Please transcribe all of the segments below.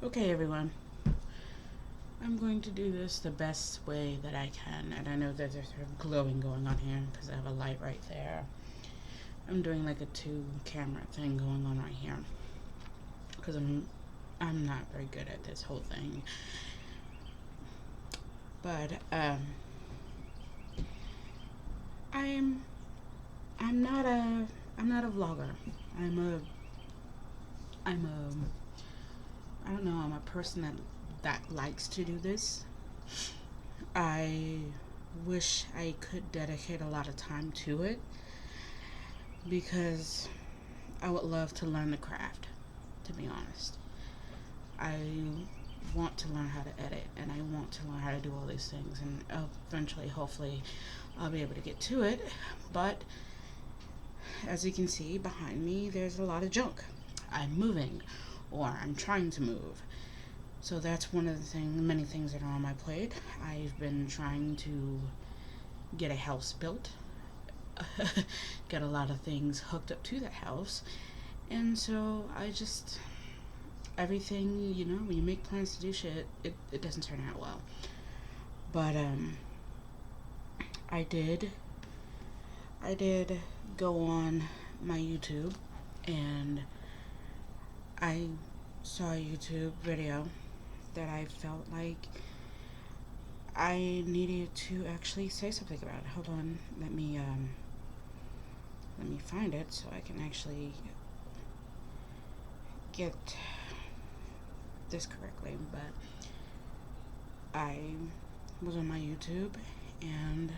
Okay, everyone. I'm going to do this the best way that I can, and I know that there's sort of glowing going on here because I have a light right there. I'm doing like a two-camera thing going on right here because I'm not very good at this whole thing. But I'm I'm not a vlogger. I'm a I don't know. I'm a person that likes to do this. I wish I could dedicate a lot of time to it because I would love to learn the craft, to be honest. I want to learn how to edit and I want to learn how to do all these things, and eventually, hopefully, I'll be able to get to it. But as you can see behind me, there's a lot of junk. I'm moving, or I'm trying to move. So that's one of the many things that are on my plate. I've been trying to get a house built, get a lot of things hooked up to that house, and so everything, when you make plans to do shit, it doesn't turn out well. But I did go on my YouTube, and I saw a YouTube video that I felt like I needed to actually say something about it. Hold on, let me find it so I can actually get this correctly. But I was on my YouTube and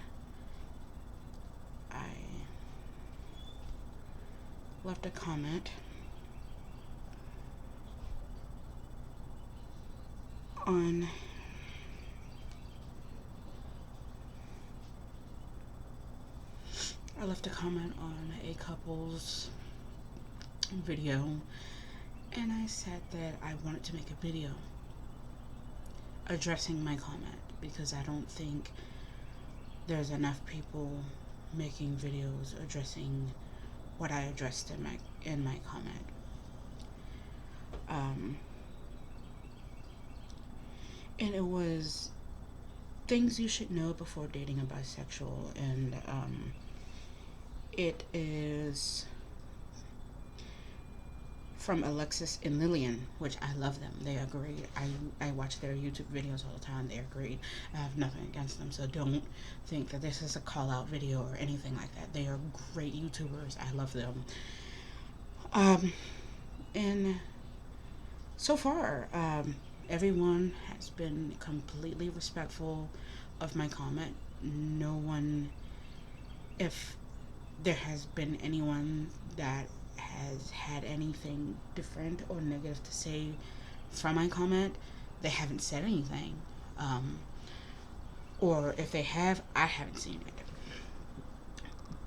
I left a comment on a couple's video, and I said that I wanted to make a video addressing my comment because I don't think there's enough people making videos addressing what I addressed in my comment. And it was things you should know before dating a bisexual, and it is from Alexis and Lilian, which I love them. They are great. I watch their YouTube videos all the time. They are great. I have nothing against them, so don't think that this is a call out video or anything like that. They are great YouTubers. I love them. And so far, everyone has been completely respectful of my comment. No one, if there has been anyone that has had anything different or negative to say from my comment, they haven't said anything. Or if they have, I haven't seen it.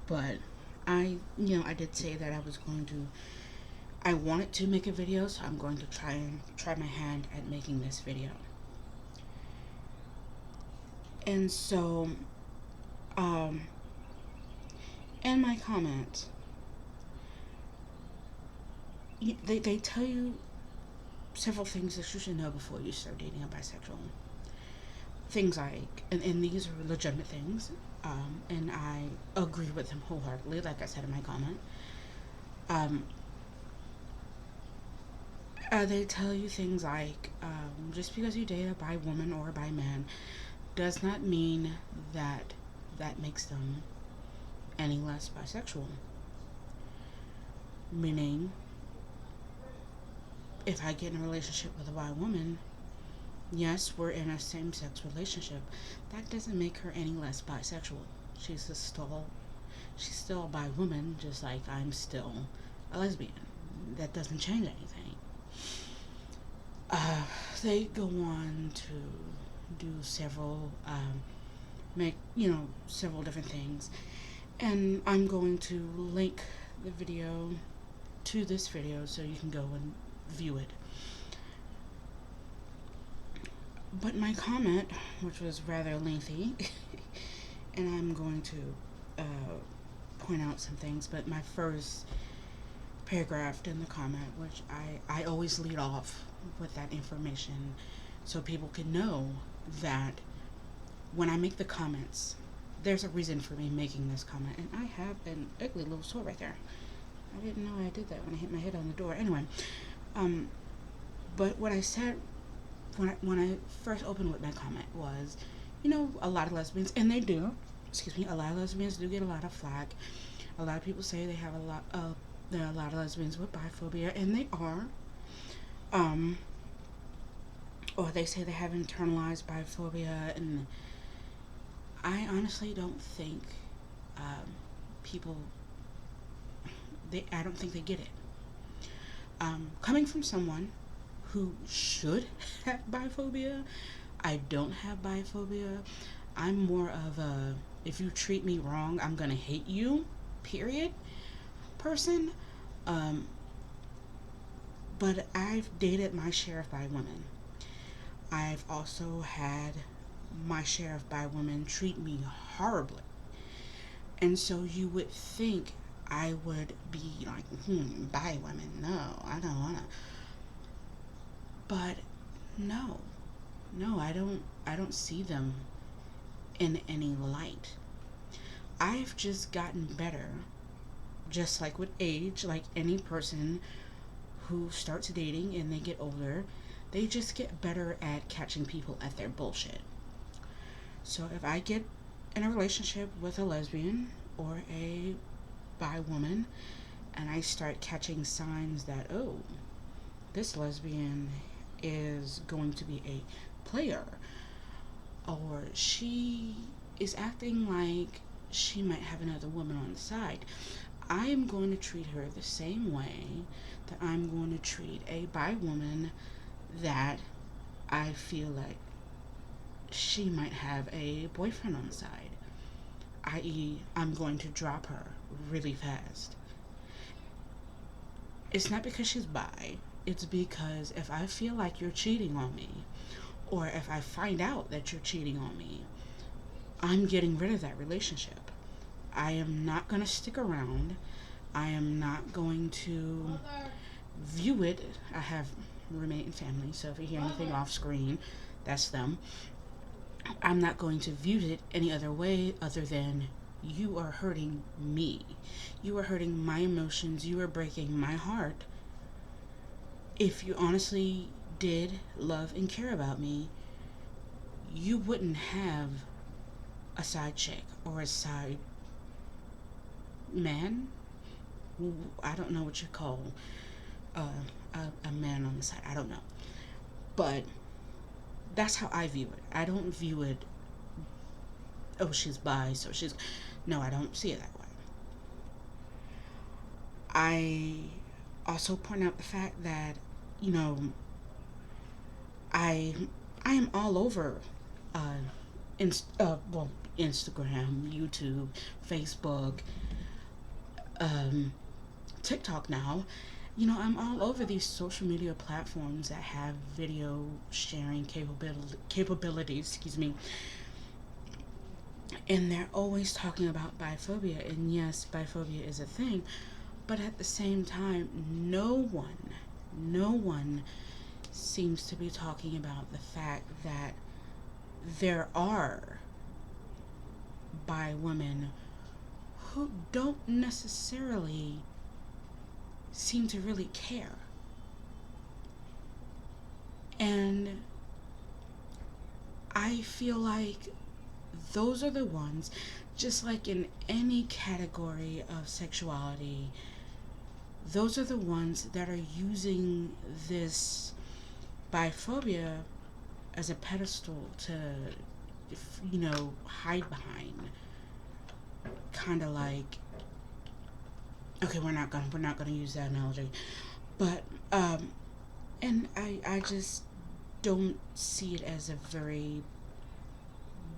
But I did say that I wanted to make a video, so I'm going to try my hand at making this video. And so, in my comment, they tell you several things that you should know before you start dating a bisexual. Things like, and these are legitimate things, and I agree with them wholeheartedly, like I said in my comment. They tell you things like, just because you date a bi woman or a bi man does not mean that makes them any less bisexual. Meaning, if I get in a relationship with a bi woman, yes, we're in a same-sex relationship. That doesn't make her any less bisexual. She's still a bi woman, just like I'm still a lesbian. That doesn't change anything. They go on to do several different things, and I'm going to link the video to this video so you can go and view it. But my comment, which was rather lengthy, and I'm going to point out some things, but my first paragraph in the comment, which I always lead off with that information so people can know that when I make the comments, there's a reason for me making this comment. And I have an ugly little sore right there. I didn't know I did that when I hit my head on the door. Anyway, um, but what I said when I first opened with my comment was, a lot of lesbians, and they do, excuse me, a lot of lesbians do get a lot of flack. A lot of people say they have there are a lot of lesbians with biphobia, and they are. Um, or they say they have internalized biphobia, and I honestly don't think people. I don't think they get it. Coming from someone who should have biphobia, I don't have biphobia. I'm more of a, if you treat me wrong, I'm gonna hate you, period, person. Um, but I've dated my share of bi women. I've also had my share of bi women treat me horribly. And so you would think I would be like, bi women, no, I don't wanna. But no, no, I don't see them in any light. I've just gotten better, just like with age, like any person who starts dating and they get older, they just get better at catching people at their bullshit. So if I get in a relationship with a lesbian or a bi woman and I start catching signs that, oh, this lesbian is going to be a player, or she is acting like she might have another woman on the side, I am going to treat her the same way that I'm going to treat a bi woman that I feel like she might have a boyfriend on the side, i.e., I'm going to drop her really fast. It's not because she's bi, it's because if I feel like you're cheating on me, or if I find out that you're cheating on me, I'm getting rid of that relationship. I am not going to stick around. I am not going to view it. I have roommate and family, so if you hear anything off screen, that's them. I'm not going to view it any other way other than you are hurting me. You are hurting my emotions. You are breaking my heart. If you honestly did love and care about me, you wouldn't have a side chick or a side man. I don't know what you call uh, a man on the side. I don't know. But that's how I view it. I don't view it, oh, she's bi, so she's. No, I don't see it that way. I also point out the fact that, you know, I I am all over uh, Instagram, YouTube, Facebook, um, TikTok now. I'm all over these social media platforms that have video sharing capabilities, excuse me, and they're always talking about biphobia. And yes, biphobia is a thing, but at the same time, no one seems to be talking about the fact that there are bi women who don't necessarily seem to really care. And I feel like those are the ones, just like in any category of sexuality, those are the ones that are using this biphobia as a pedestal to, hide behind. Kind of like, okay, we're not gonna use that analogy, but and I just don't see it as a very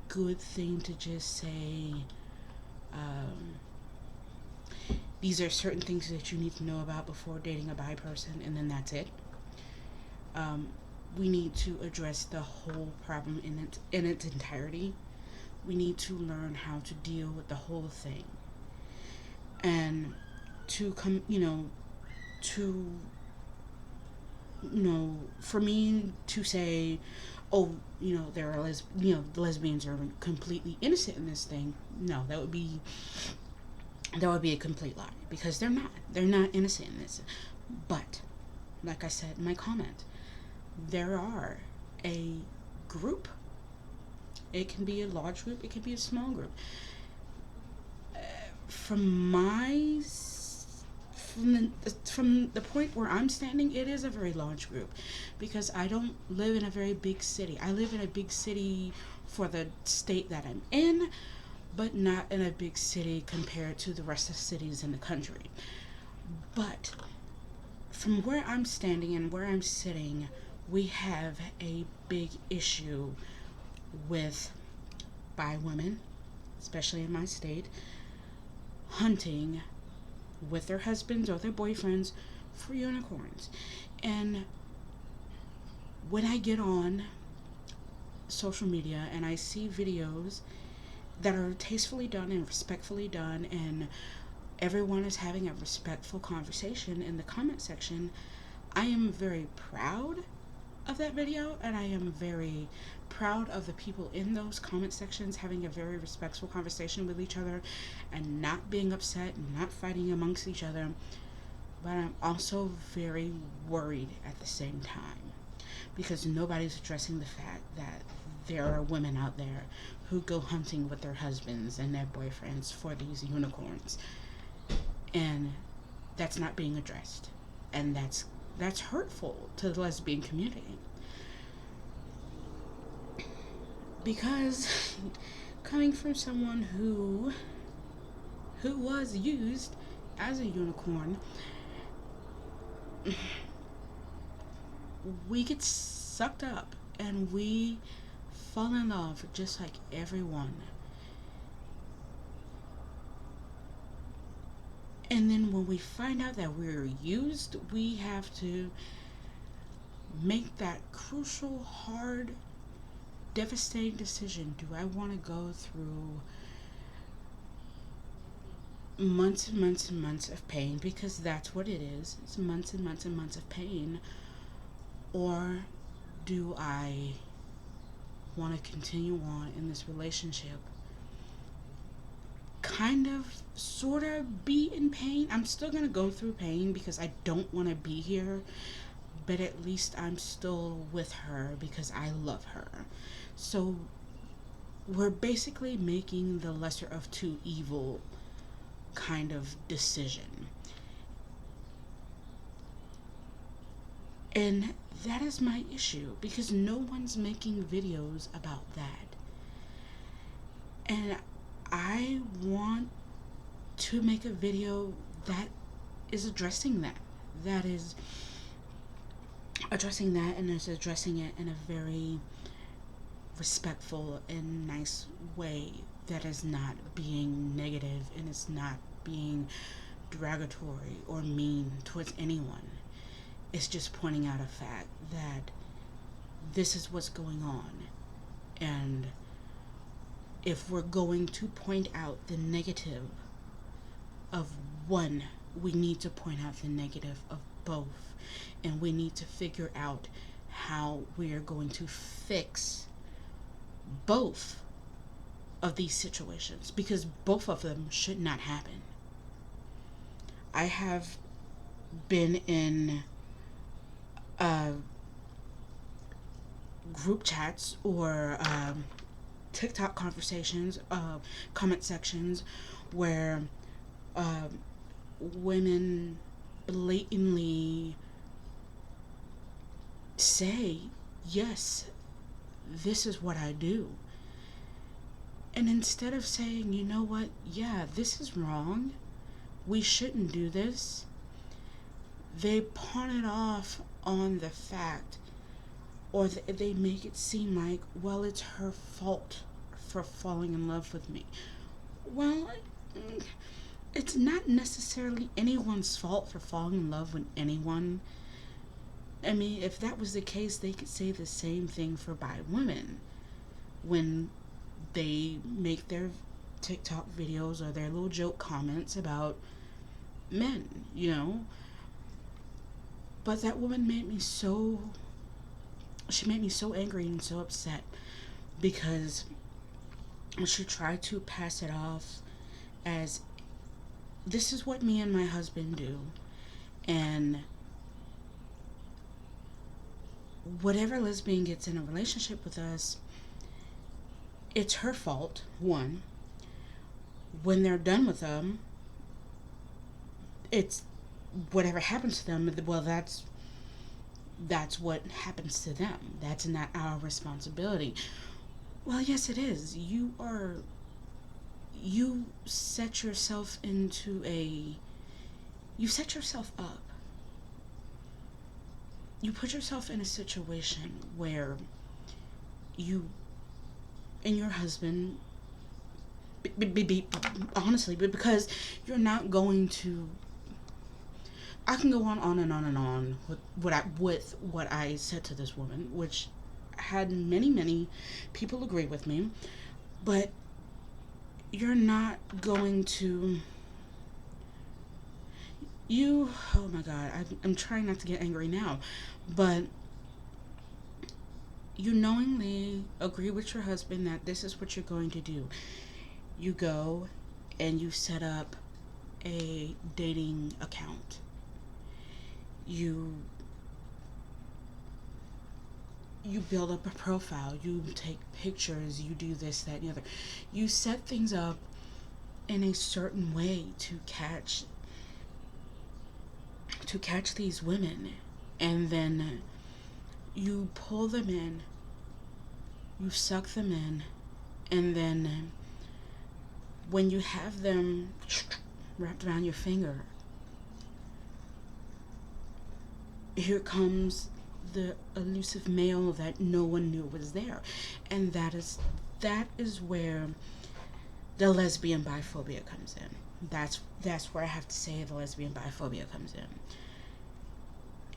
good thing to just say, um, these are certain things that you need to know about before dating a bi person, and then that's it. Um, we need to address the whole problem in its entirety. We need to learn how to deal with the whole thing, and to come, to for me to say, oh, there are the lesbians are completely innocent in this thing. No, that would be a complete lie, because they're not. They're not innocent in this. But, like I said in my comment, there are a group. It can be a large group. It can be a small group. From my from the point where I'm standing, it is a very large group, because I don't live in a very big city. I live in a big city for the state that I'm in, but not in a big city compared to the rest of the cities in the country. But from where I'm standing and where I'm sitting, we have a big issue with bi women, especially in my state, hunting with their husbands or their boyfriends for unicorns. And when I get on social media and I see videos that are tastefully done and respectfully done, and everyone is having a respectful conversation in the comment section, I am very proud of that video, and I am very proud of the people in those comment sections having a very respectful conversation with each other and not being upset and not fighting amongst each other. But I'm also very worried at the same time, because nobody's addressing the fact that there are women out there who go hunting with their husbands and their boyfriends for these unicorns, and that's not being addressed, and that's hurtful to the lesbian community. Because coming from someone who was used as a unicorn, we get sucked up and we fall in love just like everyone. And then when we find out that we're used, we have to make that crucial, hard, devastating decision. Do I want to go through months and months and months of pain, because that's what it is. It's months and months and months of pain. Or do I want to continue on in this relationship, kind of, sort of be in pain? I'm still going to go through pain because I don't want to be here, but at least I'm still with her because I love her. So we're basically making the lesser of two evil kind of decision. And that is my issue, because no one's making videos about that. And I want to make a video that is addressing that. That is addressing that, and is addressing it in a very respectful and nice way, that is not being negative and is not being derogatory or mean towards anyone. It's just pointing out a fact that this is what's going on. And if we're going to point out the negative of one, we need to point out the negative of both. And we need to figure out how we are going to fix both of these situations, because both of them should not happen. I have been in group chats or TikTok conversations, comment sections, where women blatantly say, yes, this is what I do. And instead of saying, you know what, yeah, this is wrong, we shouldn't do this, they pawn it off on the fact, or they make it seem like, well, it's her fault for falling in love with me. Well, it's not necessarily anyone's fault for falling in love with anyone. I mean, if that was the case, they could say the same thing for bi women when they make their TikTok videos or their little joke comments about men, you know. But that woman made me so, she made me so angry and so upset because she tried to pass it off as this is what me and my husband do. And whatever lesbian gets in a relationship with us, it's her fault, one. When they're done with them, it's whatever happens to them, well, that's what happens to them. That's not our responsibility. Well, yes, it is. You set yourself into a, you set yourself up. You put yourself in a situation where you and your husband, honestly, but because you're not going to, I can go on and on and on with what I said to this woman, which had many people agree with me, but you're not going to, oh my god, I'm trying not to get angry now, but you knowingly agree with your husband that this is what you're going to do. You go and you set up a dating account. You build up a profile, you take pictures, you do this, that, and the other. You set things up in a certain way to catch these women, and then you pull them in, you suck them in, and then when you have them wrapped around your finger, here comes the elusive male that no one knew was there. And that is where the lesbian biphobia comes in. That's where I have to say the lesbian biphobia comes in.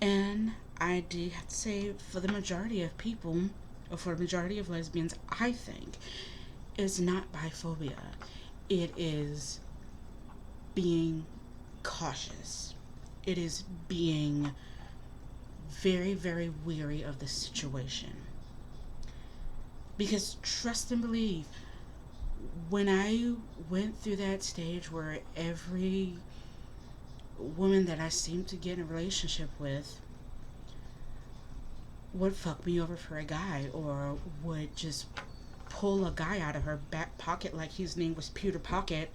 And I do have to say, for the majority of people, or for the majority of lesbians, I think it's not biphobia. It is being cautious. It is being very weary of the situation. Because trust and believe, when I went through that stage where every woman that I seemed to get in a relationship with would fuck me over for a guy, or would just pull a guy out of her back pocket like his name was Peter Pocket,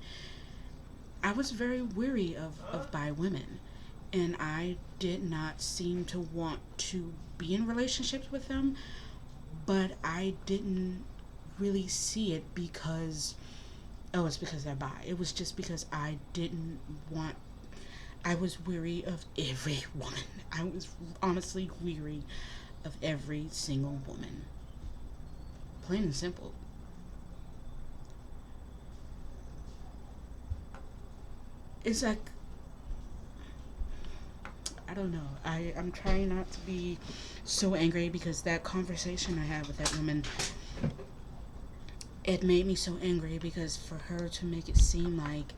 I was very weary of bi women. And I did not seem to want to be in relationships with them, but I didn't really see it because, oh, it's because they're bi. It was just because I didn't want, I was weary of every woman. I was honestly weary of every single woman. Plain and simple. It's like, I don't know. I'm trying not to be so angry because that conversation I had with that woman, it made me so angry because for her to make it seem like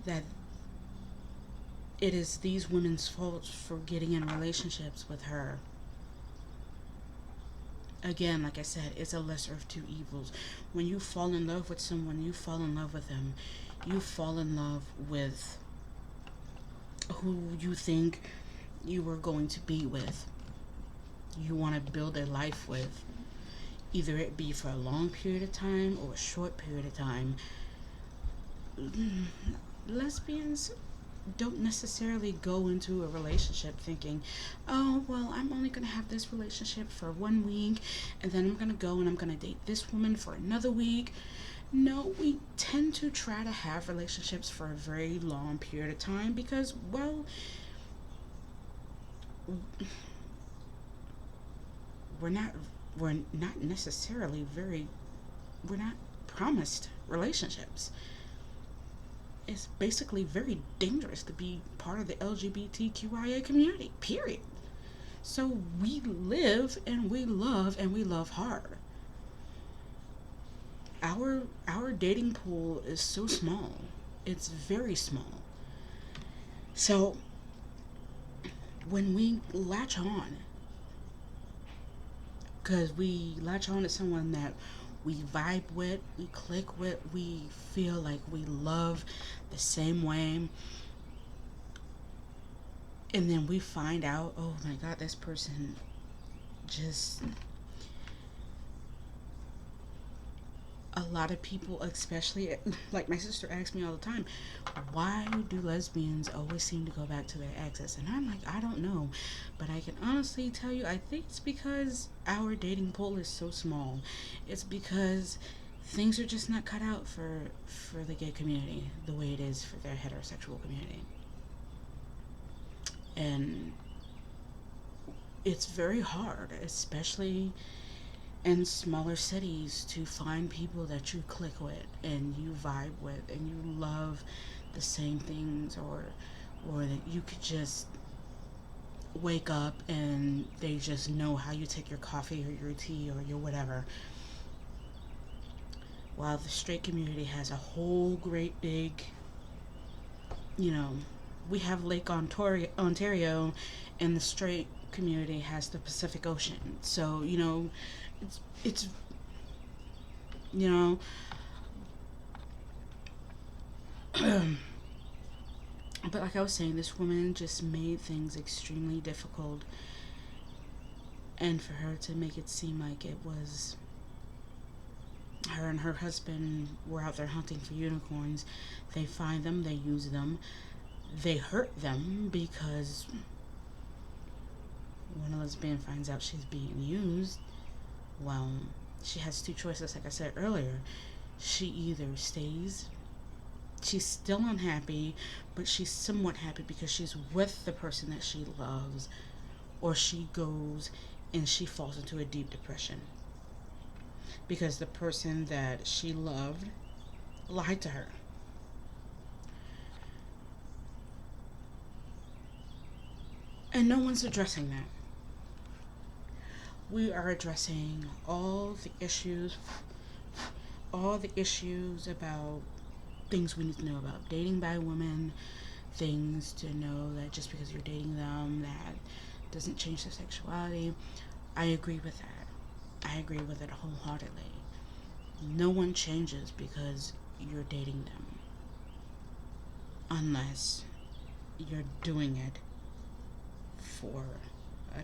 that it is these women's fault for getting in relationships with her. Again, like I said, it's a lesser of two evils. When you fall in love with someone, you fall in love with them. You fall in love with who you think you were going to be with. You want to build a life with. Either it be for a long period of time or a short period of time. Lesbians don't necessarily go into a relationship thinking, oh, well, I'm only going to have this relationship for 1 week, and then I'm going to go and I'm going to date this woman for another week. No, we tend to try to have relationships for a very long period of time because, well, we're not necessarily we're not promised relationships. It's basically very dangerous to be part of the LGBTQIA community, period. So we live and we love hard. Our dating pool is so small. It's very small. So when we latch on, because we latch on to someone that we vibe with, we click with, we feel like we love the same way, and then we find out, oh my god, this person just, a lot of people, especially like my sister asks me all the time, why do lesbians always seem to go back to their exes? And I'm like, I don't know, but I can honestly tell you, I think it's because our dating pool is so small. It's because things are just not cut out for the gay community the way it is for their heterosexual community. And it's very hard, especially in smaller cities, to find people that you click with and you vibe with and you love the same things, or that you could just wake up and they just know how you take your coffee or your tea or your whatever. While the straight community has a whole great big, you know, we have Lake Ontario, and the straight community has the Pacific Ocean. So, it's you know, but like I was saying, this woman just made things extremely difficult, and for her to make it seem like it was her and her husband were out there hunting for unicorns. They find them, they use them, they hurt them, because when a lesbian finds out she's being used, well, she has two choices, like I said earlier. She either stays, she's still unhappy, but she's somewhat happy because she's with the person that she loves, or she goes and she falls into a deep depression because the person that she loved lied to her. And no one's addressing that. We are addressing all the issues about things we need to know about dating by women, things to know that just because you're dating them, that doesn't change their sexuality. I agree with that. I agree with it wholeheartedly. No one changes because you're dating them, unless you're doing it for a,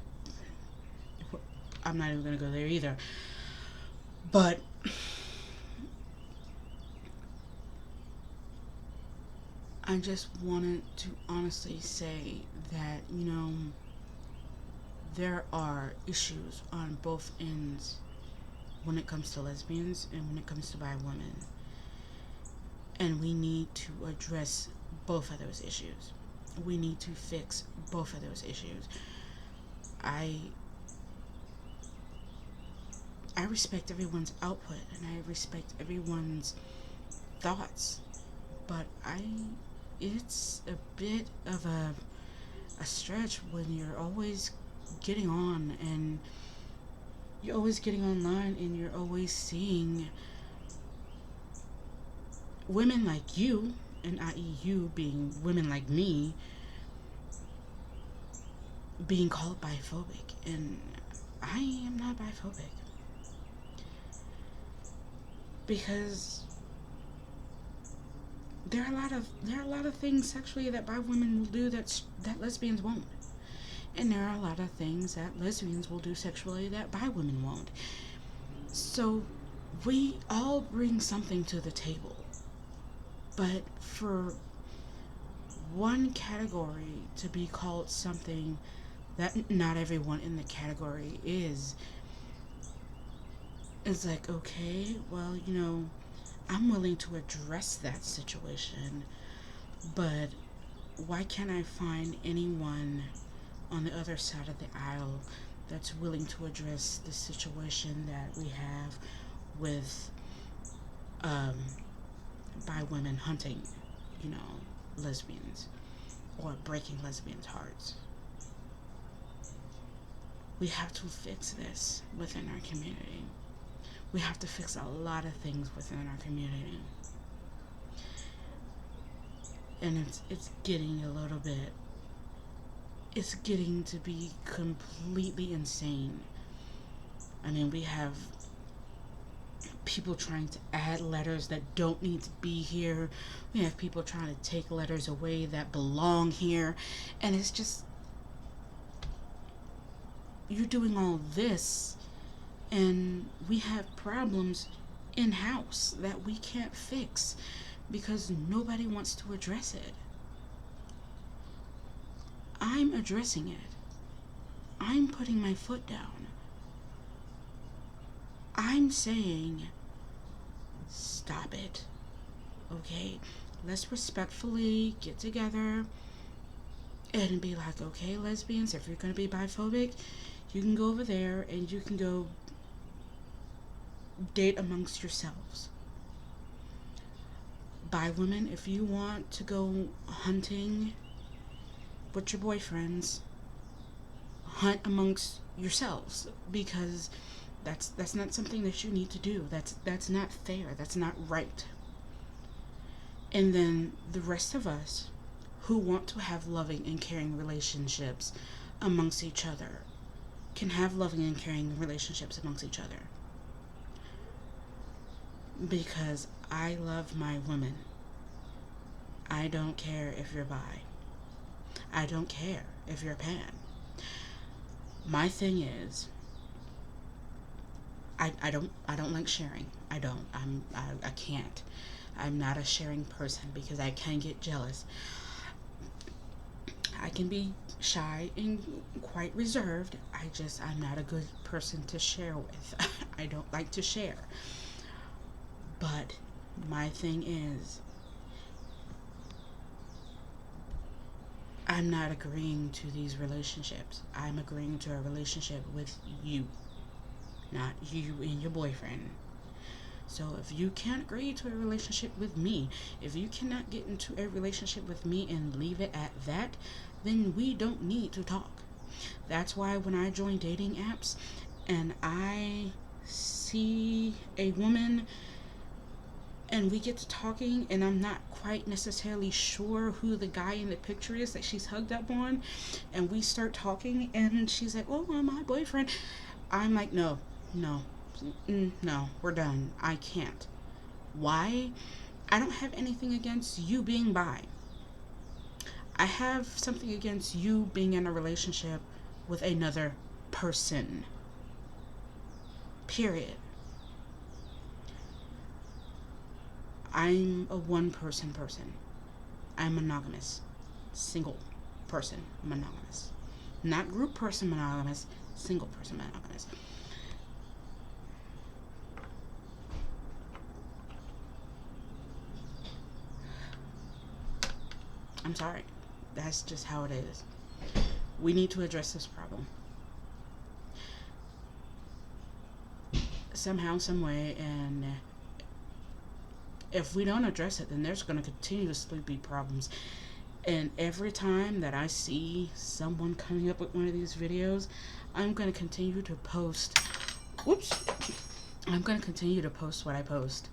I'm not even going to go there either. But I just wanted to honestly say that, there are issues on both ends when it comes to lesbians and when it comes to bi women. And we need to address both of those issues. We need to fix both of those issues. I respect everyone's output and I respect everyone's thoughts, but it's a bit of a stretch when you're always getting on and you're always getting online and you're always seeing women like you, and i.e. you being women like me, being called biphobic. And I am not biphobic, because there are a lot of things sexually that bi women will do that lesbians won't, and there are a lot of things that lesbians will do sexually that bi women won't. So we all bring something to the table, but for one category to be called something that not everyone in the category is like, okay, well, I'm willing to address that situation, but why can't I find anyone on the other side of the aisle that's willing to address the situation that we have with by women hunting, lesbians, or breaking lesbians' hearts? We have to fix this within our community. We have to fix a lot of things within our community. And it's getting a little bit it's getting to be completely insane. I mean, we have people trying to add letters that don't need to be here. We have people trying to take letters away that belong here. And it's just, you're doing all this, and we have problems in house that we can't fix because nobody wants to address it. I'm addressing it. I'm putting my foot down. I'm saying, stop it. Okay? Let's respectfully get together and be like, okay, lesbians, if you're going to be biphobic, you can go over there and you can go date amongst yourselves. Bi women, if you want to go hunting with your boyfriends, hunt amongst yourselves, because that's not something that you need to do. That's not fair. That's not right. And then the rest of us who want to have loving and caring relationships amongst each other can have loving and caring relationships amongst each other. Because I love my women. I don't care if you're bi. I don't care if you're pan. My thing is, I don't like sharing. I don't. I can't. I'm not a sharing person because I can get jealous. I can be shy and quite reserved. I'm not a good person to share with. I don't like to share. But my thing is, I'm not agreeing to these relationships. I'm agreeing to a relationship with you, not you and your boyfriend. So if you can't agree to a relationship with me, if you cannot get into a relationship with me and leave it at that, then we don't need to talk. That's why when I join dating apps and I see a woman and we get to talking and I'm not quite necessarily sure who the guy in the picture is that she's hugged up on, and we start talking and she's like, oh, my boyfriend, I'm like, no, we're done. I can't. Why? I don't have anything against you being bi. I have something against you being in a relationship with another person. Period. I'm a one-person. I'm monogamous. Single person monogamous. Not group person monogamous, single person monogamous. I'm sorry. That's just how it is. We need to address this problem. Somehow, some way, and if we don't address it, then there's going to continuously be problems. And every time that I see someone coming up with one of these videos, I'm going to continue to post. I'm going to continue to post what I post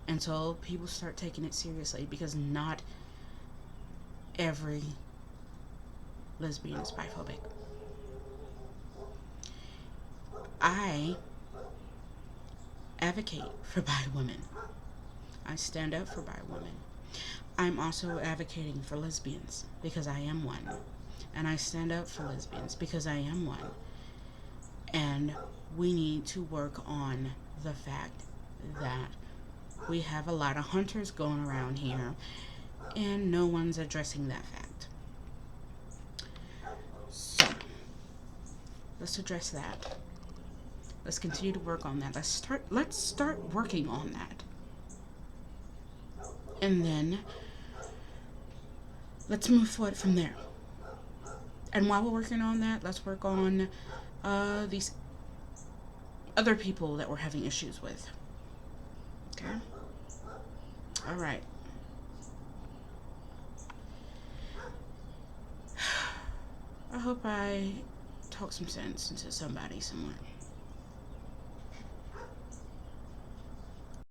until people start taking it seriously, because not every lesbian is biphobic. I advocate for bi women. I stand up for bi women. I'm also advocating for lesbians because I am one. And I stand up for lesbians because I am one. And we need to work on the fact that we have a lot of hunters going around here and no one's addressing that fact. So, let's address that. Let's continue to work on that. Let's start working on that. And then let's move forward from there. And while we're working on that, let's work on these other people that we're having issues with. Okay? Alright. I hope I talk some sense into somebody somewhere.